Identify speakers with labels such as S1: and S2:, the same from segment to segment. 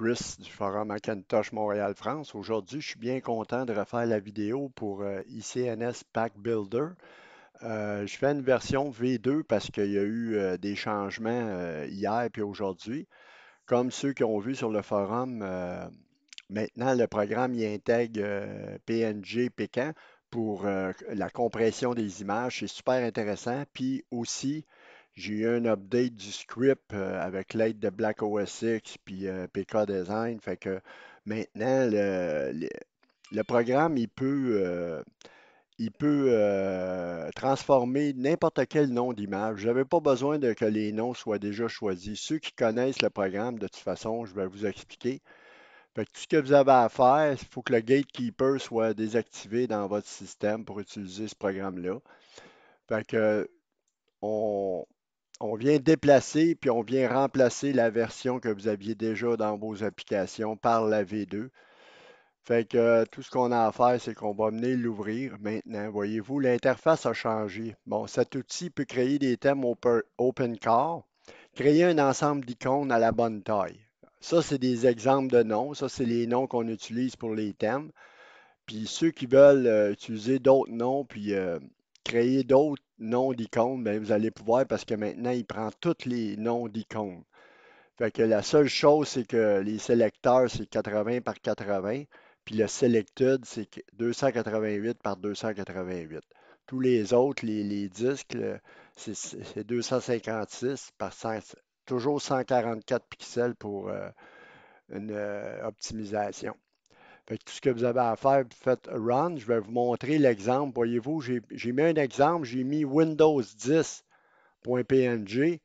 S1: Chris du Forum Macintosh Montréal-France. Aujourd'hui, je suis bien content de refaire la vidéo pour ICNS Pack Builder. Je fais une version V2 parce qu'il y a eu des changements hier et aujourd'hui. Comme ceux qui ont vu sur le forum, maintenant le programme y intègre PNG Pécan pour la compression des images. C'est super intéressant. Puis aussi, j'ai eu un update du script avec l'aide de Black OS X puis PK Design. Fait que maintenant, le programme, il peut transformer n'importe quel nom d'image. Je n'avais pas besoin que les noms soient déjà choisis. Ceux qui connaissent le programme, de toute façon, je vais vous expliquer. Fait que tout ce que vous avez à faire, il faut que le gatekeeper soit désactivé dans votre système pour utiliser ce programme-là. Fait que on, on vient déplacer puis on vient remplacer la version que vous aviez déjà dans vos applications par la V2. Fait que tout ce qu'on a à faire, c'est qu'on va venir l'ouvrir maintenant. Voyez-vous, l'interface a changé. Bon, cet outil peut créer des thèmes open core, créer un ensemble d'icônes à la bonne taille. Ça, c'est des exemples de noms. Ça, c'est les noms qu'on utilise pour les thèmes. Puis ceux qui veulent utiliser d'autres noms, puis créer d'autres noms d'icônes, ben, vous allez pouvoir parce que maintenant, il prend tous les noms d'icônes. Fait que la seule chose, c'est que les sélecteurs, c'est 80 par 80, puis le selected, c'est 288 par 288. Tous les autres, les disques, c'est 256 par 100, toujours 144 pixels pour une optimisation. Fait que tout ce que vous avez à faire, faites Run. Je vais vous montrer l'exemple. Voyez-vous, j'ai mis un exemple, j'ai mis Windows 10.png,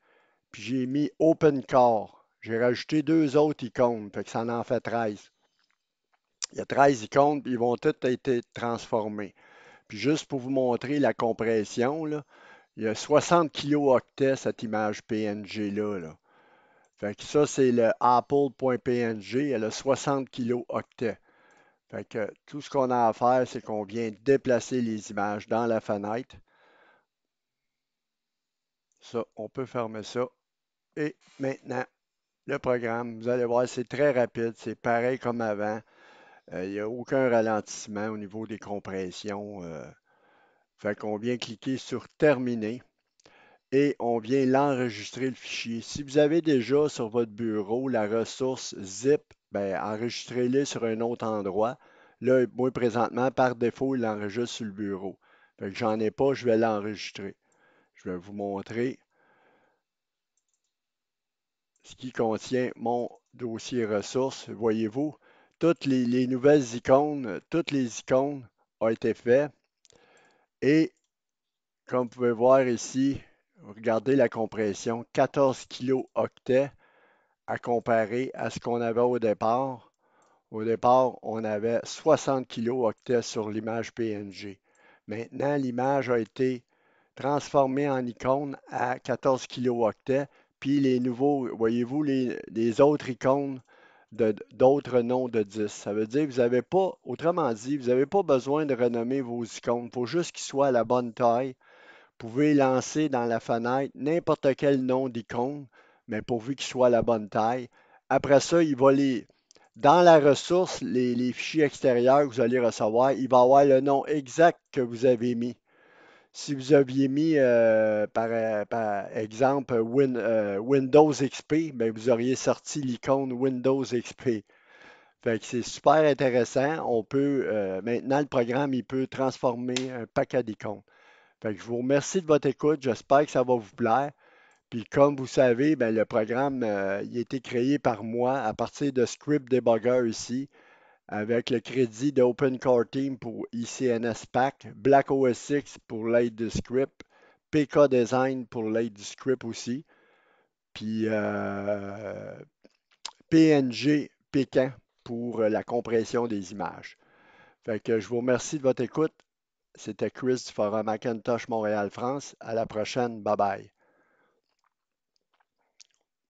S1: puis j'ai mis OpenCore. J'ai rajouté deux autres icônes, fait que ça en fait 13. Il y a 13 icônes, puis ils vont toutes être transformés. Puis juste pour vous montrer la compression, là, il y a 60 kilooctets cette image PNG-là. Là. Fait que ça, c'est le apple.png, elle a 60 kilooctets. Fait que tout ce qu'on a à faire, c'est qu'on vient déplacer les images dans la fenêtre. Ça, on peut fermer ça. Et maintenant, le programme, vous allez voir, c'est très rapide. C'est pareil comme avant. Il n'y a aucun ralentissement au niveau des compressions. Fait qu'on vient cliquer sur Terminer et on vient l'enregistrer le fichier. Si vous avez déjà sur votre bureau la ressource zip, ben, enregistrez-le sur un autre endroit. Là, moi, présentement, par défaut, il l'enregistre sur le bureau. Fait que j'en ai pas, je vais l'enregistrer. Je vais vous montrer ce qui contient mon dossier ressources. Voyez-vous, toutes les nouvelles icônes, toutes les icônes ont été faites. Et comme vous pouvez voir ici, regardez la compression, 14 kilo-octets à comparer à ce qu'on avait au départ. Au départ, on avait 60 kilo-octets sur l'image PNG. Maintenant, l'image a été transformée en icône à 14 kilo-octets. Puis les nouveaux, voyez-vous, les autres icônes d'autres noms de disques. Ça veut dire que vous n'avez pas, autrement dit, vous n'avez pas besoin de renommer vos icônes. Il faut juste qu'ils soient à la bonne taille. Vous pouvez lancer dans la fenêtre n'importe quel nom d'icône, mais pourvu qu'il soit à la bonne taille. Après ça, il va dans la ressource, les fichiers extérieurs que vous allez recevoir, il va avoir le nom exact que vous avez mis. Si vous aviez mis, par exemple, Windows XP, ben, vous auriez sorti l'icône Windows XP. Fait que c'est super intéressant. Maintenant, le programme, il peut transformer un paquet d'icônes. Fait que je vous remercie de votre écoute. J'espère que ça va vous plaire. Puis comme vous savez, ben, le programme, il a été créé par moi à partir de Script Debugger ici, avec le crédit d'Open Core Team pour ICNS Pack, Black OS X pour l'aide du script, PK Design pour l'aide du script aussi, puis PNG Pécan pour la compression des images. Fait que je vous remercie de votre écoute. C'était Chris du Forum Macintosh Montréal-France. À la prochaine. Bye bye.